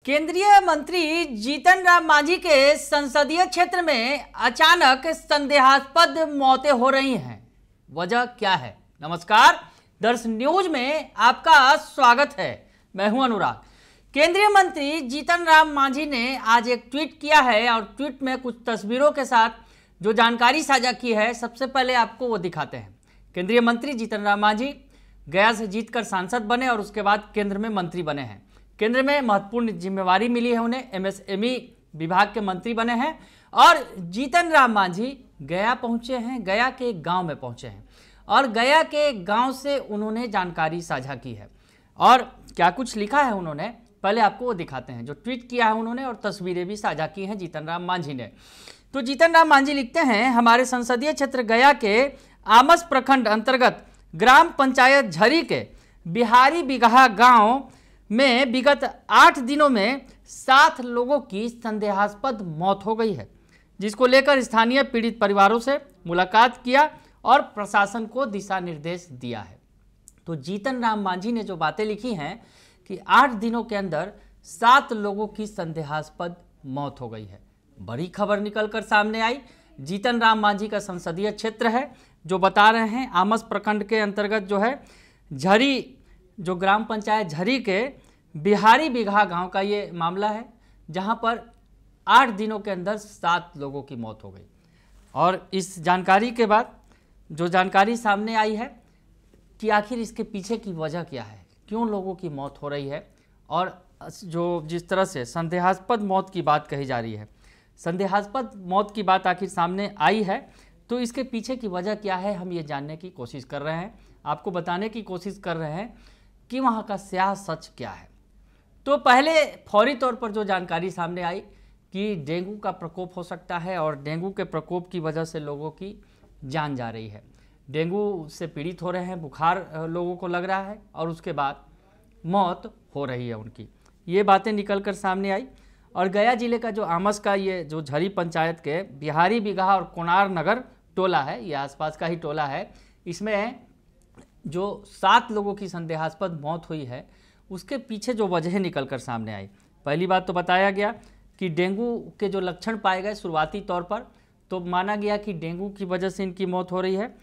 केंद्रीय मंत्री जीतन राम मांझी के संसदीय क्षेत्र में अचानक संदेहास्पद मौतें हो रही हैं। वजह क्या है? नमस्कार, दर्श न्यूज में आपका स्वागत है। मैं हूं अनुराग। केंद्रीय मंत्री जीतन राम मांझी ने आज एक ट्वीट किया है और ट्वीट में कुछ तस्वीरों के साथ जो जानकारी साझा की है, सबसे पहले आपको वो दिखाते हैं। केंद्रीय मंत्री जीतन राम मांझी गया से जीतकर सांसद बने और उसके बाद केंद्र में मंत्री बने हैं। केंद्र में महत्वपूर्ण जिम्मेवारी मिली है उन्हें, एमएसएमई विभाग के मंत्री बने हैं और जीतन राम मांझी गया पहुंचे हैं, गया के गांव में पहुंचे हैं और गया के गांव से उन्होंने जानकारी साझा की है। और क्या कुछ लिखा है उन्होंने, पहले आपको वो दिखाते हैं। जो ट्वीट किया है उन्होंने और तस्वीरें भी साझा की हैं जीतन राम मांझी ने। तो जीतन राम मांझी लिखते हैं, हमारे संसदीय क्षेत्र गया के आमस प्रखंड अंतर्गत ग्राम पंचायत झरी के बिहारी बिगहा गांव में विगत 8 दिनों में 7 लोगों की संदेहास्पद मौत हो गई है, जिसको लेकर स्थानीय पीड़ित परिवारों से मुलाकात किया और प्रशासन को दिशा निर्देश दिया है। तो जीतन राम मांझी ने जो बातें लिखी हैं कि 8 दिनों के अंदर 7 लोगों की संदेहास्पद मौत हो गई है। बड़ी खबर निकलकर सामने आई। जीतन राम मांझी का संसदीय क्षेत्र है, जो बता रहे हैं आमस प्रखंड के अंतर्गत जो है झरी, जो ग्राम पंचायत झरी के बिहारी बिगहा गांव का ये मामला है, जहां पर 8 दिनों के अंदर 7 लोगों की मौत हो गई। और इस जानकारी के बाद जो जानकारी सामने आई है कि आखिर इसके पीछे की वजह क्या है, क्यों लोगों की मौत हो रही है और जो जिस तरह से संदेहास्पद मौत की बात कही जा रही है, संदेहास्पद मौत की बात आखिर सामने आई है, तो इसके पीछे की वजह क्या है, हम ये जानने की कोशिश कर रहे हैं, आपको बताने की कोशिश कर रहे हैं कि वहाँ का स्याह सच क्या है। तो पहले फौरी तौर पर जो जानकारी सामने आई कि डेंगू का प्रकोप हो सकता है और डेंगू के प्रकोप की वजह से लोगों की जान जा रही है। डेंगू से पीड़ित हो रहे हैं, बुखार लोगों को लग रहा है और उसके बाद मौत हो रही है उनकी। ये बातें निकल कर सामने आई। और गया जिले का जो आमस का ये जो झरी पंचायत के बिहारी बिगहा और कोनार नगर टोला है, ये आसपास का ही टोला है, इसमें जो 7 लोगों की संदेहास्पद मौत हुई है, उसके पीछे जो वजह निकल कर सामने आई। पहली बात तो बताया गया कि डेंगू के जो लक्षण पाए गए शुरुआती तौर पर, तो माना गया कि डेंगू की वजह से इनकी मौत हो रही है।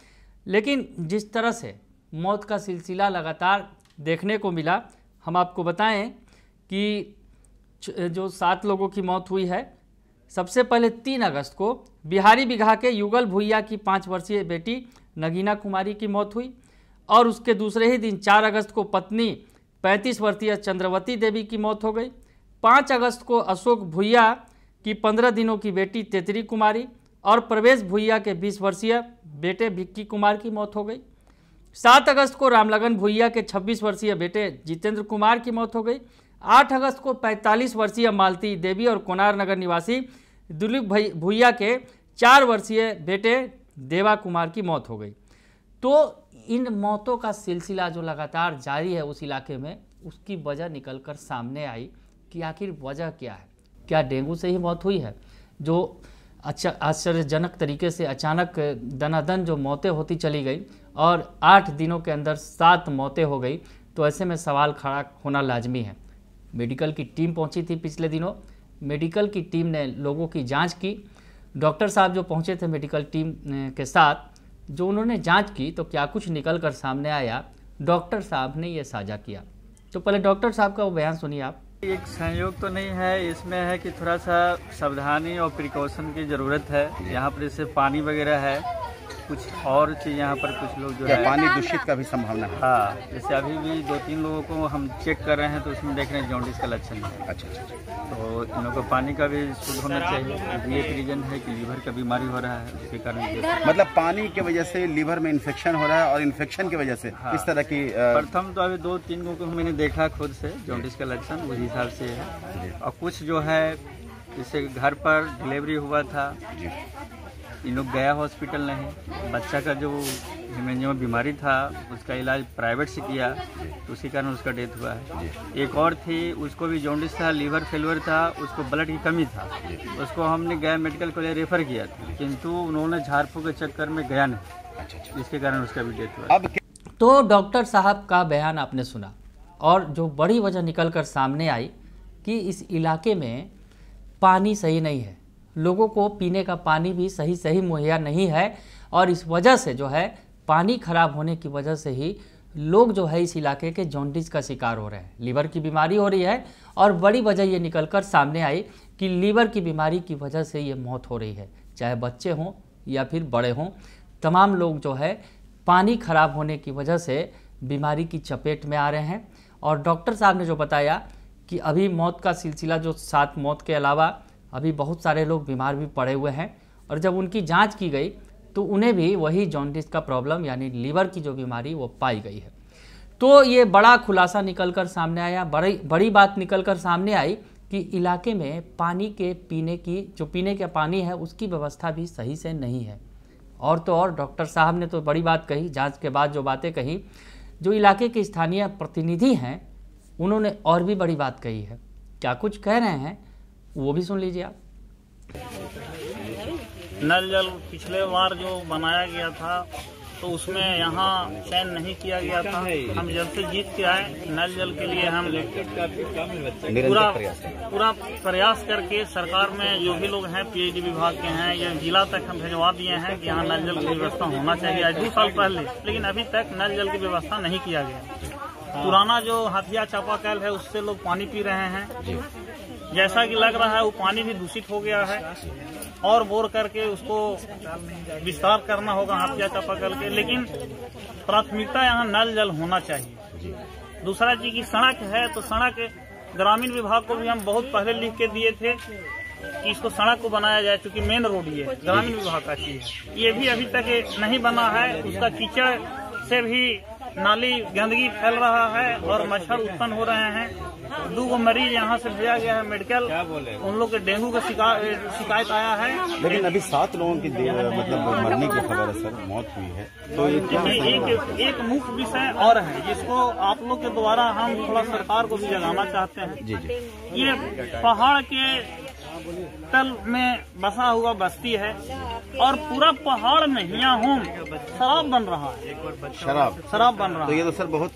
लेकिन जिस तरह से मौत का सिलसिला लगातार देखने को मिला, हम आपको बताएं कि जो 7 लोगों की मौत हुई है, सबसे पहले 3 अगस्त को बिहारी बिगहा के युगल भुइया की 5 वर्षीय बेटी नगीना कुमारी की मौत हुई और उसके दूसरे ही दिन 4 अगस्त को पत्नी 35 वर्षीय चंद्रवती देवी की मौत हो गई। 5 अगस्त को अशोक भुइया की 15 दिनों की बेटी तेतरी कुमारी और प्रवेश भुइया के 20 वर्षीय बेटे भिक्की कुमार की मौत हो गई। 7 अगस्त को रामलगन भुइया के 26 वर्षीय बेटे जितेंद्र कुमार की मौत हो गई। 8 अगस्त को 45 वर्षीय मालती देवी और कोनार नगर निवासी दिलीप भुइया के 4 वर्षीय बेटे देवा कुमार की मौत हो गई। तो इन मौतों का सिलसिला जो लगातार जारी है उस इलाके में, उसकी वजह निकलकर सामने आई कि आखिर वजह क्या है। क्या डेंगू से ही मौत हुई है, जो आश्चर्यजनक तरीके से अचानक दनादन जो मौतें होती चली गई और 8 दिनों के अंदर 7 मौतें हो गई। तो ऐसे में सवाल खड़ा होना लाजमी है। मेडिकल की टीम पहुंची थी पिछले दिनों, मेडिकल की टीम ने लोगों की जांच की। डॉक्टर साहब जो पहुंचे थे मेडिकल टीम के साथ, जो उन्होंने जांच की, तो क्या कुछ निकल कर सामने आया, डॉक्टर साहब ने ये साझा किया। तो पहले डॉक्टर साहब का वो बयान सुनिए आप। एक संयोग तो नहीं है, इसमें है कि थोड़ा सा सावधानी और प्रिकॉशन की ज़रूरत है। यहाँ पर जैसे पानी वगैरह है, कुछ और चीज़ यहाँ पर कुछ लोग जो है पानी दूषित का भी संभावना है। हाँ, जैसे अभी भी 2-3 लोगों को हम चेक कर रहे हैं, तो उसमें देख रहे हैं जॉन्डिस का लक्षण है। अच्छा। तो इन लोगों को पानी का भी शुद्ध होना चाहिए। ये एक रीजन है कि लीवर का बीमारी हो रहा है, उसके कारण मतलब पानी की वजह से लीवर में इन्फेक्शन हो रहा है और इन्फेक्शन की वजह से इस तरह की प्रथम तो अभी 2-3 लोगों को मैंने देखा खुद से, जॉन्डिस का लक्षण उस हिसाब से है। और कुछ जो है जैसे घर पर डिलीवरी हुआ था, इन लोग गया हॉस्पिटल नहीं, बच्चा का जो हिमेंजियोमा बीमारी था उसका इलाज प्राइवेट से किया, तो उसी कारण उसका डेथ हुआ है। एक और थी, उसको भी जॉन्डिस था, लीवर फेलियर था, उसको ब्लड की कमी था, उसको हमने गया मेडिकल कॉलेज रेफर किया था, किंतु उन्होंने झाड़ फूँक के चक्कर में गया नहीं, जिसके कारण उसका भी डेथ हुआ। तो डॉक्टर साहब का बयान आपने सुना और जो बड़ी वजह निकल कर सामने आई कि इस इलाके में पानी सही नहीं है, लोगों को पीने का पानी भी सही मुहैया नहीं है, और इस वजह से जो है पानी खराब होने की वजह से ही लोग जो है इस इलाके के जॉन्डिस का शिकार हो रहे हैं, लीवर की बीमारी हो रही है। और बड़ी वजह ये निकलकर सामने आई कि लीवर की बीमारी की वजह से ये मौत हो रही है, चाहे बच्चे हों या फिर बड़े हों, तमाम लोग जो है पानी खराब होने की वजह से बीमारी की चपेट में आ रहे हैं। और डॉक्टर साहब ने जो बताया कि अभी मौत का सिलसिला जो 7 मौत के अलावा अभी बहुत सारे लोग बीमार भी पड़े हुए हैं, और जब उनकी जांच की गई तो उन्हें भी वही जॉन्डिस का प्रॉब्लम यानी लीवर की जो बीमारी वो पाई गई है। तो ये बड़ा खुलासा निकलकर सामने आया, बड़ी बात निकलकर सामने आई कि इलाके में पानी के पीने का पानी है उसकी व्यवस्था भी सही से नहीं है। और तो और डॉक्टर साहब ने तो बड़ी बात कही, जांच के बाद जो बातें कही, जो इलाके के स्थानीय प्रतिनिधि हैं उन्होंने और भी बड़ी बात कही है। क्या कुछ कह रहे हैं वो भी सुन लीजिए आप। नल जल पिछले बार जो बनाया गया था तो उसमें यहाँ चयन नहीं किया गया था। हम जब से जीत के आए नल जल के लिए हम पूरा प्रयास करके सरकार में जो भी लोग हैं पीएचडी विभाग के हैं या जिला तक हम भिजवा दिए हैं कि यहाँ नल जल की व्यवस्था होना चाहिए आज 2 साल पहले, लेकिन अभी तक नल जल की व्यवस्था नहीं किया गया। पुराना जो हाथिया चापाकल है उससे लोग पानी पी रहे हैं, जैसा कि लग रहा है वो पानी भी दूषित हो गया है और बोर करके उसको विस्तार करना होगा हाथिया चापाकल के, लेकिन प्राथमिकता यहाँ नल जल होना चाहिए। दूसरा चीज की सड़क है तो सड़क ग्रामीण विभाग को भी हम बहुत पहले लिख के दिए थे कि इसको सड़क को बनाया जाए, क्योंकि मेन रोड ये ग्रामीण विभाग का चीज है, ये भी अभी तक नहीं बना है। उसका कीचड़ से भी नाली गंदगी फैल रहा है और मच्छर उत्पन्न हो रहे हैं। 2 मरीज यहाँ से भेजा गया है मेडिकल, उन लोग के डेंगू का शिकायत आया है। लेकिन अभी 7 लोगों की मतलब मरने की खबर है सर, मौत हुई है, तो ये क्या एक मुख्य विषय और है जिसको आप लोग के द्वारा हम थोड़ा सरकार को भी जगाना चाहते हैं। जी। ये पहाड़ के तल में बसा हुआ बस्ती है और पूरा पहाड़ में यहाँ होम शराब बन रहा है, शराब बन रहा है। तो ये तो सर बहुत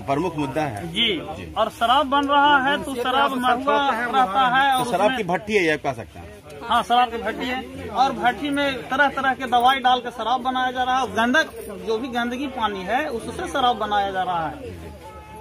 प्रमुख मुद्दा है जी। और शराब बन रहा है तो शराब महंगा रहता है और तो शराब की भट्टी है, ये कह सकते हैं। हाँ, शराब की भट्टी है और भट्टी में तरह तरह के दवाई डाल के शराब बनाया जा रहा है। गंदक जो भी गंदगी पानी है उससे शराब बनाया जा रहा है।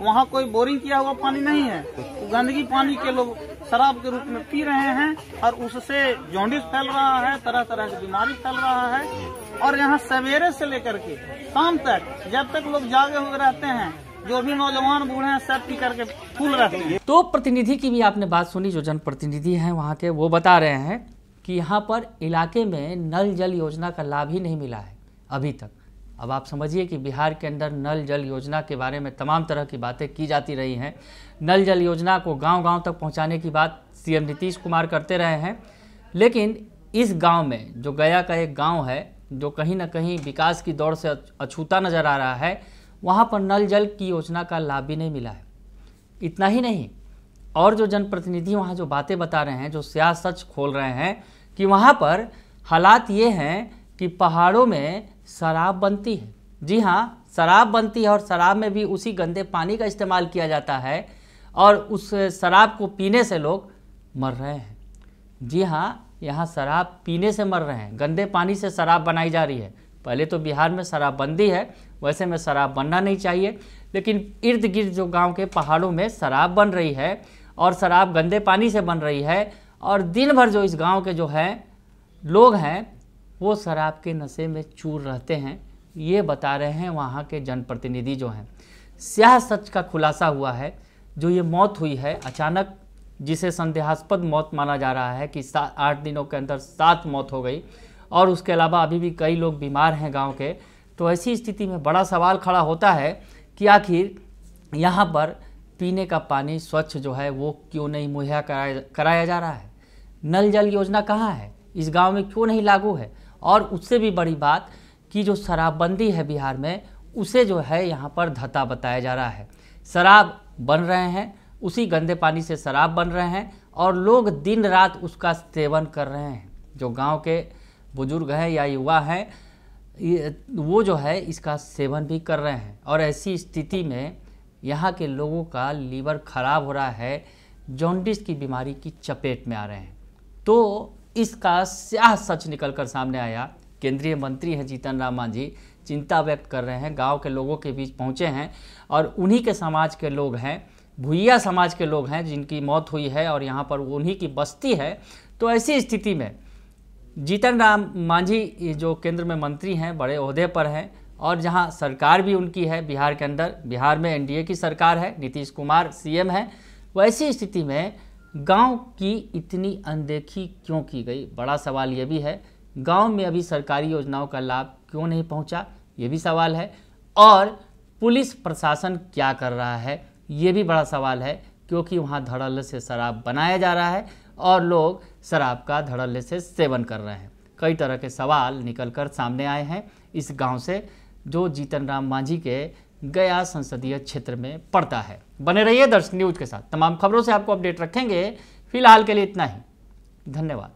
वहाँ कोई बोरिंग किया हुआ पानी नहीं है, तो गंदगी पानी के लोग शराब के रूप में पी रहे हैं और उससे जॉन्डिस फैल रहा है, तरह तरह की बीमारी फैल रहा है। और यहाँ सवेरे से लेकर के शाम तक जब तक लोग जागे हुए रहते हैं, जो भी नौजवान बूढ़े हैं सब पी करके फूल रहते हैं। तो प्रतिनिधि की भी आपने बात सुनी, जो जनप्रतिनिधि हैं वहाँ के, वो बता रहे हैं कि यहाँ पर इलाके में नल जल योजना का लाभ ही नहीं मिला है अभी तक। अब आप समझिए कि बिहार के अंदर नल जल योजना के बारे में तमाम तरह की बातें की जाती रही हैं। नल जल योजना को गांव-गांव तक पहुंचाने की बात सीएम नीतीश कुमार करते रहे हैं, लेकिन इस गांव में जो गया का एक गांव है जो कहीं ना कहीं विकास की दौड़ से अछूता नज़र आ रहा है, वहाँ पर नल जल की योजना का लाभ भी नहीं मिला है। इतना ही नहीं, और जो जनप्रतिनिधि वहाँ जो बातें बता रहे हैं, जो स्याह सच खोल रहे हैं कि वहाँ पर हालात ये हैं कि पहाड़ों में शराब बनती है। जी हाँ, शराब बनती है और शराब में भी उसी गंदे पानी का इस्तेमाल किया जाता है और उस शराब को पीने से लोग मर रहे हैं। जी हाँ, यहाँ शराब पीने से मर रहे हैं, गंदे पानी से शराब बनाई जा रही है। पहले तो बिहार में शराबबंदी है, वैसे में शराब बनना नहीं चाहिए, लेकिन इर्द गिर्द जो गांव के पहाड़ों में शराब बन रही है और शराब गंदे पानी से बन रही है, और दिन भर जो इस गांव के जो हैं लोग हैं वो शराब के नशे में चूर रहते हैं। ये बता रहे हैं वहाँ के जनप्रतिनिधि जो हैं। स्याह सच का खुलासा हुआ है। जो ये मौत हुई है अचानक, जिसे संदेहास्पद मौत माना जा रहा है कि 8 दिनों के अंदर 7 मौत हो गई, और उसके अलावा अभी भी कई लोग बीमार हैं गांव के। तो ऐसी स्थिति में बड़ा सवाल खड़ा होता है कि आखिर यहाँ पर पीने का पानी स्वच्छ जो है वो क्यों नहीं मुहैया कराया जा रहा है। नल जल योजना कहाँ है, इस गांव में क्यों नहीं लागू है। और उससे भी बड़ी बात कि जो शराबबंदी है बिहार में, उसे जो है यहाँ पर धता बताया जा रहा है। शराब बन रहे हैं, उसी गंदे पानी से शराब बन रहे हैं और लोग दिन रात उसका सेवन कर रहे हैं। जो गांव के बुजुर्ग हैं या युवा हैं, वो जो है इसका सेवन भी कर रहे हैं। और ऐसी स्थिति में यहाँ के लोगों का लीवर खराब हो रहा है, जॉन्डिस की बीमारी की चपेट में आ रहे हैं। तो इसका स्याह सच निकलकर सामने आया। केंद्रीय मंत्री हैं जीतन राम मांझी, चिंता व्यक्त कर रहे हैं, गांव के लोगों के बीच पहुंचे हैं और उन्हीं के समाज के लोग हैं, भुइया समाज के लोग हैं जिनकी मौत हुई है और यहाँ पर उन्हीं की बस्ती है। तो ऐसी स्थिति में जीतन राम मांझी जो केंद्र में मंत्री हैं, बड़े ओहदे पर हैं और जहाँ सरकार भी उनकी है बिहार के अंदर, बिहार में एनडीए की सरकार है, नीतीश कुमार सीएम है, वैसी स्थिति में गांव की इतनी अनदेखी क्यों की गई? बड़ा सवाल ये भी है। गांव में अभी सरकारी योजनाओं का लाभ क्यों नहीं पहुंचा, ये भी सवाल है। और पुलिस प्रशासन क्या कर रहा है, ये भी बड़ा सवाल है, क्योंकि वहाँ धड़ल्ले से शराब बनाया जा रहा है और लोग शराब का धड़ल्ले से सेवन कर रहे हैं। कई तरह के सवाल निकलकर सामने आए हैं इस गांव से, जो जीतन राम मांझी के गया संसदीय क्षेत्र में पड़ता है। बने रहिए दर्शन न्यूज के साथ, तमाम खबरों से आपको अपडेट रखेंगे। फिलहाल के लिए इतना ही, धन्यवाद।